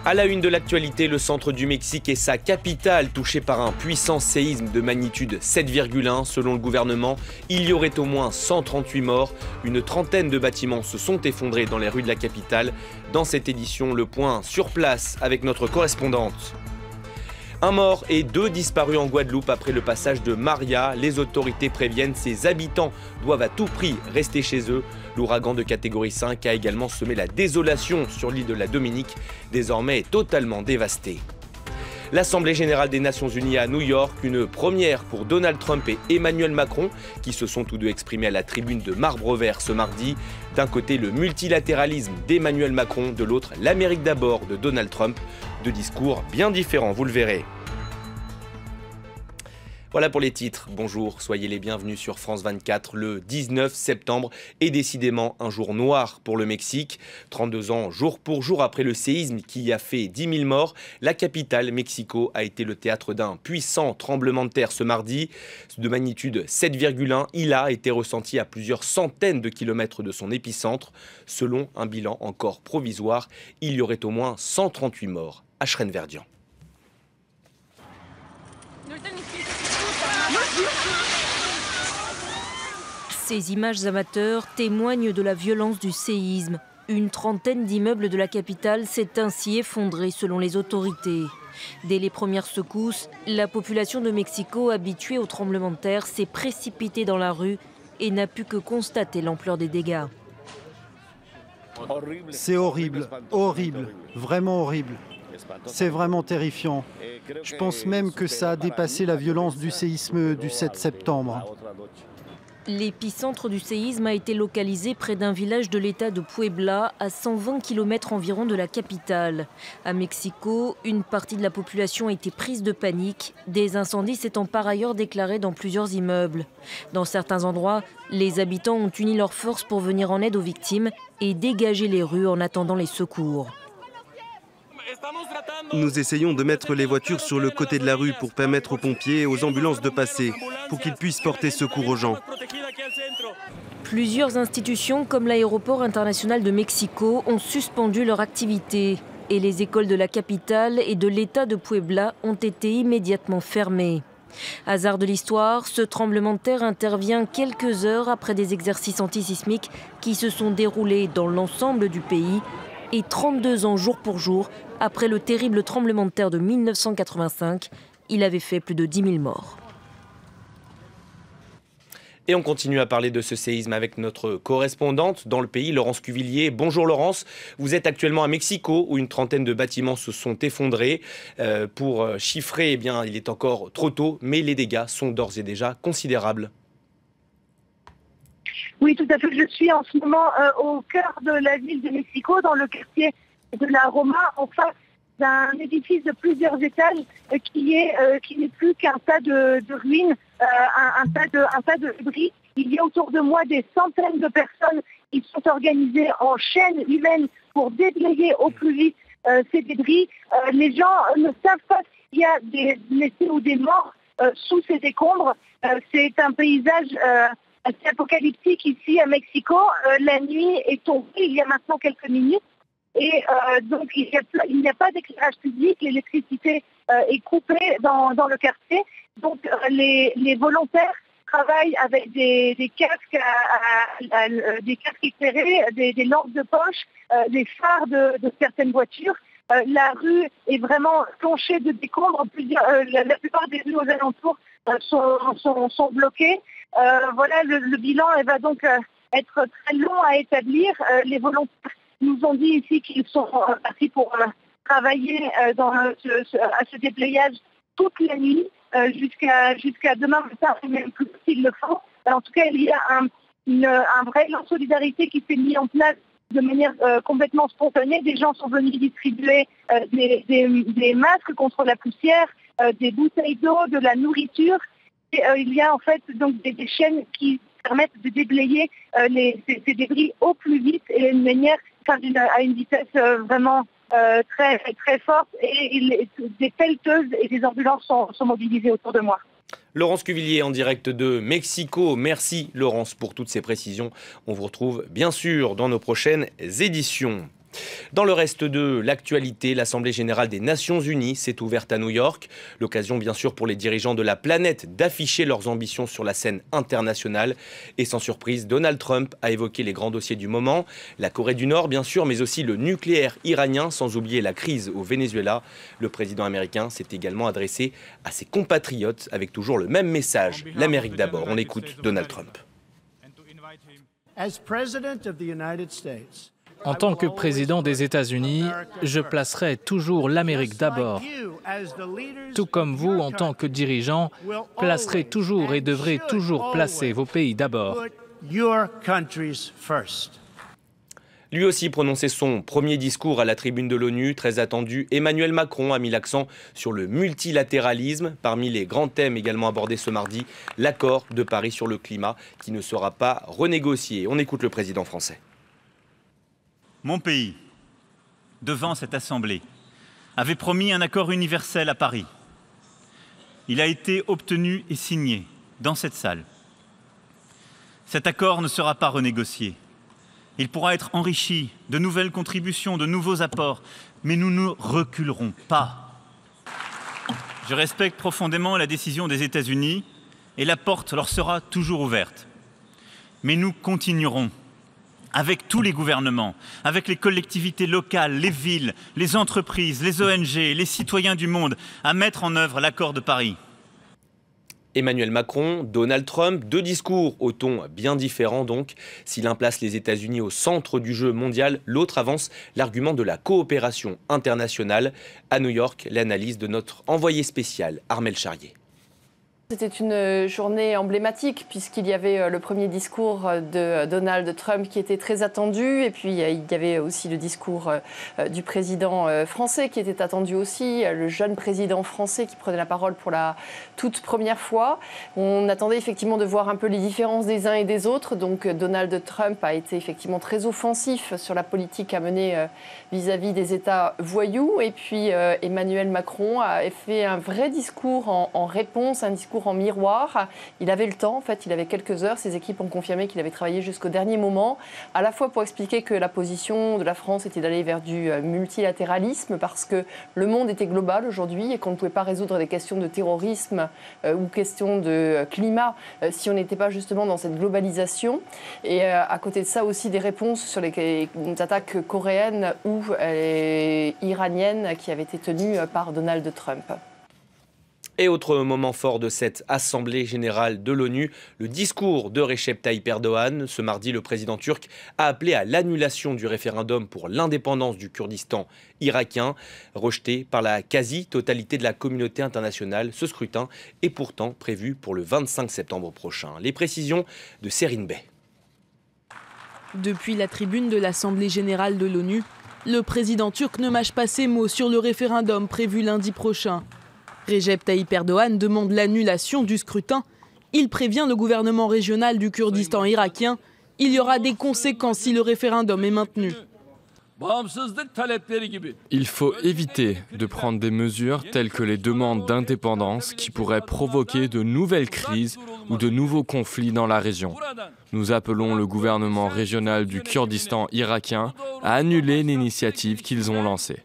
À la une de l'actualité, le centre du Mexique et sa capitale touchée par un puissant séisme de magnitude 7,1. Selon le gouvernement, il y aurait au moins 138 morts. Une trentaine de bâtiments se sont effondrés dans les rues de la capitale. Dans cette édition, le point sur place avec notre correspondante. Un mort et 2 disparus en Guadeloupe après le passage de Maria. Les autorités préviennent, ses habitants doivent à tout prix rester chez eux. L'ouragan de catégorie 5 a également semé la désolation sur l'île de la Dominique, désormais totalement dévastée. L'Assemblée générale des Nations unies à New York, une première pour Donald Trump et Emmanuel Macron, qui se sont tous deux exprimés à la tribune de Marbre Vert ce mardi. D'un côté, le multilatéralisme d'Emmanuel Macron, de l'autre, l'Amérique d'abord de Donald Trump. Deux discours bien différents, vous le verrez. Voilà pour les titres. Bonjour, soyez les bienvenus sur France 24. Le 19 septembre est décidément un jour noir pour le Mexique. 32 ans jour pour jour après le séisme qui a fait 10 000 morts, la capitale, Mexico, a été le théâtre d'un puissant tremblement de terre ce mardi. De magnitude 7,1, il a été ressenti à plusieurs centaines de kilomètres de son épicentre. Selon un bilan encore provisoire, il y aurait au moins 138 morts à Schrenverdian. Ces images amateurs témoignent de la violence du séisme. Une trentaine d'immeubles de la capitale s'est ainsi effondrée selon les autorités. Dès les premières secousses, la population de Mexico, habituée aux tremblements de terre, s'est précipitée dans la rue et n'a pu que constater l'ampleur des dégâts. C'est horrible, horrible, vraiment horrible. C'est vraiment terrifiant. Je pense même que ça a dépassé la violence du séisme du 7 septembre. L'épicentre du séisme a été localisé près d'un village de l'État de Puebla, à 120 km environ de la capitale. À Mexico, une partie de la population a été prise de panique, des incendies s'étant par ailleurs déclarés dans plusieurs immeubles. Dans certains endroits, les habitants ont uni leurs forces pour venir en aide aux victimes et dégager les rues en attendant les secours. Nous essayons de mettre les voitures sur le côté de la rue pour permettre aux pompiers et aux ambulances de passer, pour qu'ils puissent porter secours aux gens. Plusieurs institutions comme l'aéroport international de Mexico ont suspendu leur activité. Et les écoles de la capitale et de l'État de Puebla ont été immédiatement fermées. Hasard de l'histoire, ce tremblement de terre intervient quelques heures après des exercices antisismiques qui se sont déroulés dans l'ensemble du pays et 32 ans jour pour jour après le terrible tremblement de terre de 1985. Il avait fait plus de 10 000 morts. Et on continue à parler de ce séisme avec notre correspondante dans le pays, Laurence Cuvillier. Bonjour Laurence, vous êtes actuellement à Mexico où une trentaine de bâtiments se sont effondrés. Pour chiffrer, eh bien, il est encore trop tôt, mais les dégâts sont d'ores et déjà considérables. Oui, tout à fait. Je suis en ce moment au cœur de la ville de Mexico, dans le quartier de la Roma, en face d'un édifice de plusieurs étages qui n'est plus qu'un tas de ruines, un tas de débris. Il y a autour de moi des centaines de personnes qui sont organisées en chaîne humaine pour déblayer au plus vite ces débris. Les gens ne savent pas s'il y a des blessés ou des morts sous ces décombres. C'est un paysage assez apocalyptique ici à Mexico. La nuit est tombée il y a maintenant quelques minutes. Et donc il n'y a pas d'éclairage public, l'électricité est coupée dans le quartier. Donc les volontaires travaillent avec des casques, des casques éclairés, des lampes de poche, des phares de certaines voitures. La rue est vraiment jonchée de décombres. La plupart des rues aux alentours sont bloquées. Voilà, le bilan va donc être très long à établir. Les volontaires nous ont dit ici qu'ils sont partis pour travailler à ce déblayage toute la nuit, jusqu'à demain matin, et même plus s'ils le font. En tout cas, il y a un vrai élan de solidarité qui s'est mis en place de manière complètement spontanée. Des gens sont venus distribuer des masques contre la poussière, des bouteilles d'eau, de la nourriture. Et, il y a en fait donc des chaînes qui permettent de déblayer ces débris au plus vite et d'une manière à une vitesse vraiment très, très forte. Et des pelleteuses et des ambulances sont mobilisées autour de moi. Laurence Cuvillier en direct de Mexico. Merci Laurence pour toutes ces précisions. On vous retrouve bien sûr dans nos prochaines éditions. Dans le reste de l'actualité, l'Assemblée générale des Nations Unies s'est ouverte à New York. L'occasion bien sûr pour les dirigeants de la planète d'afficher leurs ambitions sur la scène internationale. Et sans surprise, Donald Trump a évoqué les grands dossiers du moment. La Corée du Nord bien sûr, mais aussi le nucléaire iranien, sans oublier la crise au Venezuela. Le président américain s'est également adressé à ses compatriotes avec toujours le même message. L'Amérique d'abord. On écoute Donald Trump. En tant que président des États-Unis, je placerai toujours l'Amérique d'abord. Tout comme vous, en tant que dirigeant, placerez toujours et devrez toujours placer vos pays d'abord. Lui aussi prononçait son premier discours à la tribune de l'ONU, très attendu. Emmanuel Macron a mis l'accent sur le multilatéralisme. Parmi les grands thèmes également abordés ce mardi, l'accord de Paris sur le climat qui ne sera pas renégocié. On écoute le président français. Mon pays, devant cette Assemblée, avait promis un accord universel à Paris. Il a été obtenu et signé dans cette salle. Cet accord ne sera pas renégocié. Il pourra être enrichi de nouvelles contributions, de nouveaux apports, mais nous ne reculerons pas. Je respecte profondément la décision des États-Unis et la porte leur sera toujours ouverte. Mais nous continuerons avec tous les gouvernements, avec les collectivités locales, les villes, les entreprises, les ONG, les citoyens du monde, à mettre en œuvre l'accord de Paris. Emmanuel Macron, Donald Trump, deux discours au ton bien différent donc. Si l'un place les États-Unis au centre du jeu mondial, l'autre avance l'argument de la coopération internationale. À New York, l'analyse de notre envoyé spécial, Armel Charrier. C'était une journée emblématique puisqu'il y avait le premier discours de Donald Trump qui était très attendu et puis il y avait aussi le discours du président français qui était attendu aussi, le jeune président français qui prenait la parole pour la toute première fois. On attendait effectivement de voir un peu les différences des uns et des autres, donc Donald Trump a été effectivement très offensif sur la politique à mener vis-à-vis des États voyous et puis Emmanuel Macron a fait un vrai discours en réponse, un discours en miroir. Il avait le temps, en fait, il avait quelques heures. Ses équipes ont confirmé qu'il avait travaillé jusqu'au dernier moment, à la fois pour expliquer que la position de la France était d'aller vers du multilatéralisme parce que le monde était global aujourd'hui et qu'on ne pouvait pas résoudre des questions de terrorisme ou questions de climat si on n'était pas justement dans cette globalisation. Et à côté de ça aussi des réponses sur les attaques coréennes ou iraniennes qui avaient été tenues par Donald Trump. Et autre moment fort de cette Assemblée générale de l'ONU, le discours de Recep Tayyip Erdogan. Ce mardi, le président turc a appelé à l'annulation du référendum pour l'indépendance du Kurdistan irakien, rejeté par la quasi-totalité de la communauté internationale. Ce scrutin est pourtant prévu pour le 25 septembre prochain. Les précisions de Serine Bey. Depuis la tribune de l'Assemblée générale de l'ONU, le président turc ne mâche pas ses mots sur le référendum prévu lundi prochain. Recep Tayyip Erdogan demande l'annulation du scrutin. Il prévient le gouvernement régional du Kurdistan irakien. Il y aura des conséquences si le référendum est maintenu. Il faut éviter de prendre des mesures telles que les demandes d'indépendance qui pourraient provoquer de nouvelles crises ou de nouveaux conflits dans la région. Nous appelons le gouvernement régional du Kurdistan irakien à annuler l'initiative qu'ils ont lancée.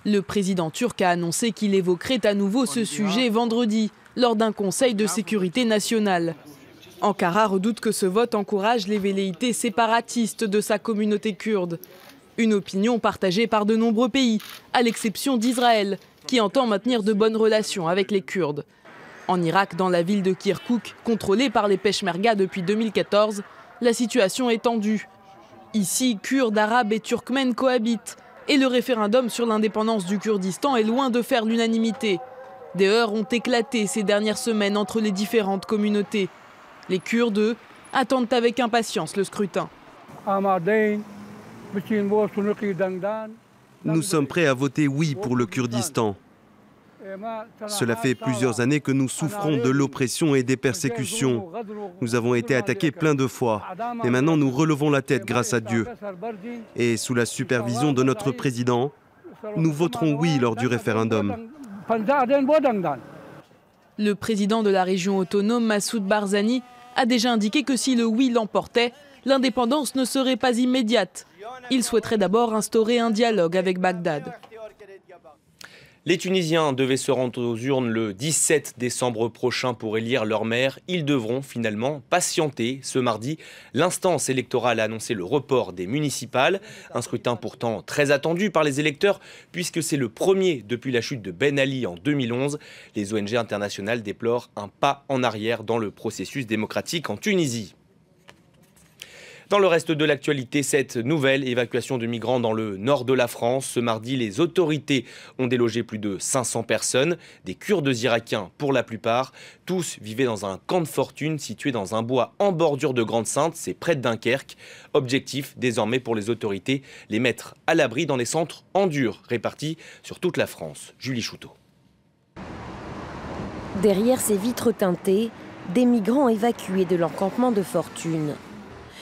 Le président turc a annoncé qu'il évoquerait à nouveau ce sujet vendredi, lors d'un conseil de sécurité nationale. Ankara redoute que ce vote encourage les velléités séparatistes de sa communauté kurde. Une opinion partagée par de nombreux pays, à l'exception d'Israël, qui entend maintenir de bonnes relations avec les Kurdes. En Irak, dans la ville de Kirkouk, contrôlée par les Peshmerga depuis 2014, la situation est tendue. Ici, Kurdes, Arabes et Turkmènes cohabitent. Et le référendum sur l'indépendance du Kurdistan est loin de faire l'unanimité. Des heurts ont éclaté ces dernières semaines entre les différentes communautés. Les Kurdes, eux, attendent avec impatience le scrutin. Nous sommes prêts à voter oui pour le Kurdistan. Cela fait plusieurs années que nous souffrons de l'oppression et des persécutions. Nous avons été attaqués plein de fois. Et maintenant, nous relevons la tête grâce à Dieu. Et sous la supervision de notre président, nous voterons oui lors du référendum. Le président de la région autonome, Massoud Barzani, a déjà indiqué que si le oui l'emportait, l'indépendance ne serait pas immédiate. Il souhaiterait d'abord instaurer un dialogue avec Bagdad. Les Tunisiens devaient se rendre aux urnes le 17 décembre prochain pour élire leur maire. Ils devront finalement patienter. Ce mardi, l'instance électorale a annoncé le report des municipales. Un scrutin pourtant très attendu par les électeurs puisque c'est le premier depuis la chute de Ben Ali en 2011. Les ONG internationales déplorent un pas en arrière dans le processus démocratique en Tunisie. Dans le reste de l'actualité, cette nouvelle évacuation de migrants dans le nord de la France. Ce mardi, les autorités ont délogé plus de 500 personnes, des Kurdes irakiens pour la plupart. Tous vivaient dans un camp de fortune situé dans un bois en bordure de Grande-Synthe, c'est près de Dunkerque. Objectif désormais pour les autorités, les mettre à l'abri dans des centres en dur répartis sur toute la France. Julie Chouteau. Derrière ces vitres teintées, des migrants évacués de leur campement de fortune.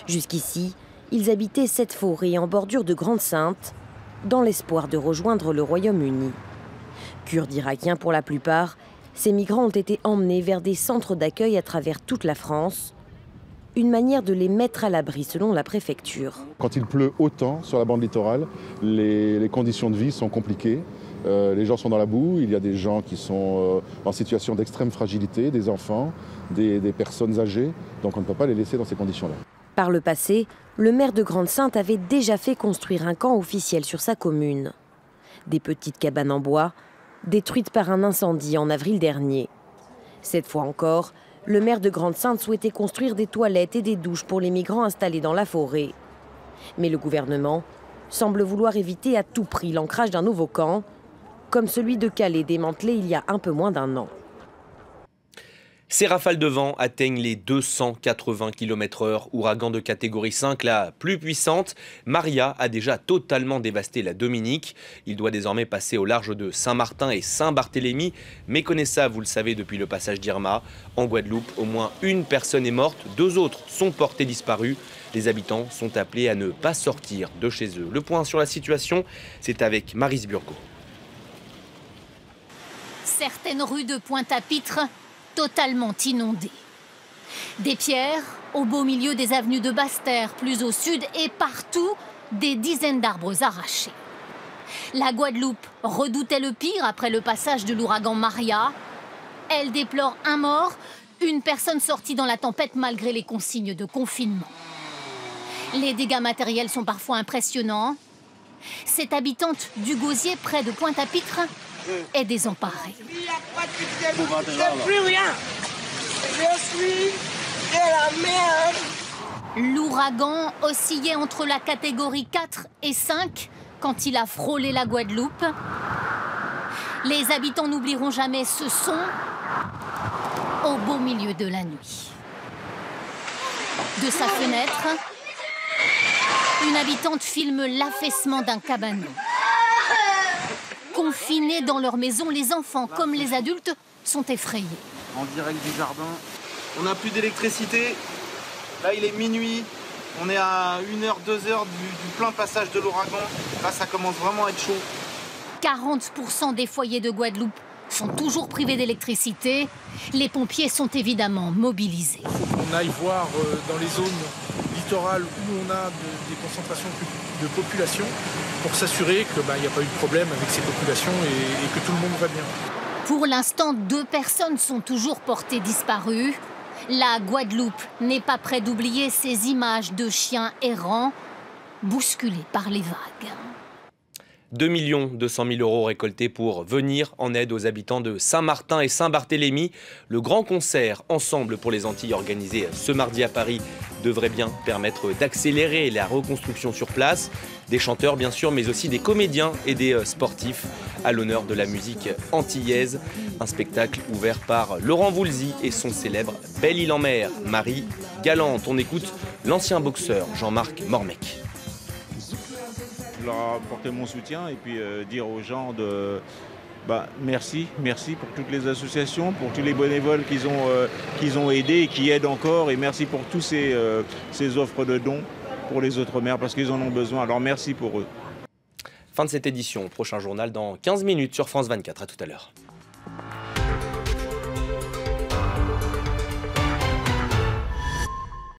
Jusqu'ici, ils habitaient cette forêt en bordure de Grande-Synthe, dans l'espoir de rejoindre le Royaume-Uni. Kurdes irakiens pour la plupart, ces migrants ont été emmenés vers des centres d'accueil à travers toute la France. Une manière de les mettre à l'abri selon la préfecture. Quand il pleut autant sur la bande littorale, les conditions de vie sont compliquées. Les gens sont dans la boue, il y a des gens qui sont en situation d'extrême fragilité, des enfants, des personnes âgées, donc on ne peut pas les laisser dans ces conditions-là. Par le passé, le maire de Grande-Synthe avait déjà fait construire un camp officiel sur sa commune. Des petites cabanes en bois, détruites par un incendie en avril dernier. Cette fois encore, le maire de Grande-Synthe souhaitait construire des toilettes et des douches pour les migrants installés dans la forêt. Mais le gouvernement semble vouloir éviter à tout prix l'ancrage d'un nouveau camp, comme celui de Calais démantelé il y a un peu moins d'un an. Ces rafales de vent atteignent les 280 km/h. Ouragan de catégorie 5, la plus puissante. Maria a déjà totalement dévasté la Dominique. Il doit désormais passer au large de Saint-Martin et Saint-Barthélemy. Méconnaissable, vous le savez, depuis le passage d'Irma. En Guadeloupe, au moins une personne est morte. 2 autres sont portés disparus. Les habitants sont appelés à ne pas sortir de chez eux. Le point sur la situation, c'est avec Maryse Burgot. Certaines rues de Pointe-à-Pitre totalement inondées. Des pierres au beau milieu des avenues de Basse-Terre, plus au sud, et partout, des dizaines d'arbres arrachés. La Guadeloupe redoutait le pire après le passage de l'ouragan Maria. Elle déplore un mort, une personne sortie dans la tempête malgré les consignes de confinement. Les dégâts matériels sont parfois impressionnants. Cette habitante du Gosier, près de Pointe-à-Pitre, est désemparée. Il n'y a pas de plus rien. Je suis de la merde. L'ouragan oscillait entre la catégorie 4 et 5 quand il a frôlé la Guadeloupe. Les habitants n'oublieront jamais ce son au beau milieu de la nuit. De sa fenêtre, une habitante filme l'affaissement d'un cabanon. Confinés dans leur maison, les enfants comme les adultes sont effrayés. En direct du jardin, on n'a plus d'électricité. Là, il est minuit. On est à 1h, 2h du plein passage de l'ouragan. Là, ça commence vraiment à être chaud. 40% des foyers de Guadeloupe sont toujours privés d'électricité. Les pompiers sont évidemment mobilisés. Il faut qu'on aille voir dans les zones littorales où on a des concentrations de population pour s'assurer qu'il n'y a pas eu de problème avec ces populations et que tout le monde va bien. Pour l'instant, 2 personnes sont toujours portées disparues. La Guadeloupe n'est pas près d'oublier ces images de chiens errants bousculés par les vagues. 2 200 000 € récoltés pour venir en aide aux habitants de Saint-Martin et Saint-Barthélemy. Le grand concert Ensemble pour les Antilles organisé ce mardi à Paris devrait bien permettre d'accélérer la reconstruction sur place. Des chanteurs bien sûr, mais aussi des comédiens et des sportifs à l'honneur de la musique antillaise. Un spectacle ouvert par Laurent Voulzy et son célèbre Belle Île en Mer, Marie Galante. On écoute l'ancien boxeur Jean-Marc Mormec. Je leur apporter mon soutien et puis dire aux gens de merci pour toutes les associations, pour tous les bénévoles qu'ils ont aidés et qui aident encore, et merci pour tous ces offres de dons pour les autres mères parce qu'ils en ont besoin. Alors merci pour eux. Fin de cette édition. Prochain journal dans 15 minutes sur France 24. À tout à l'heure.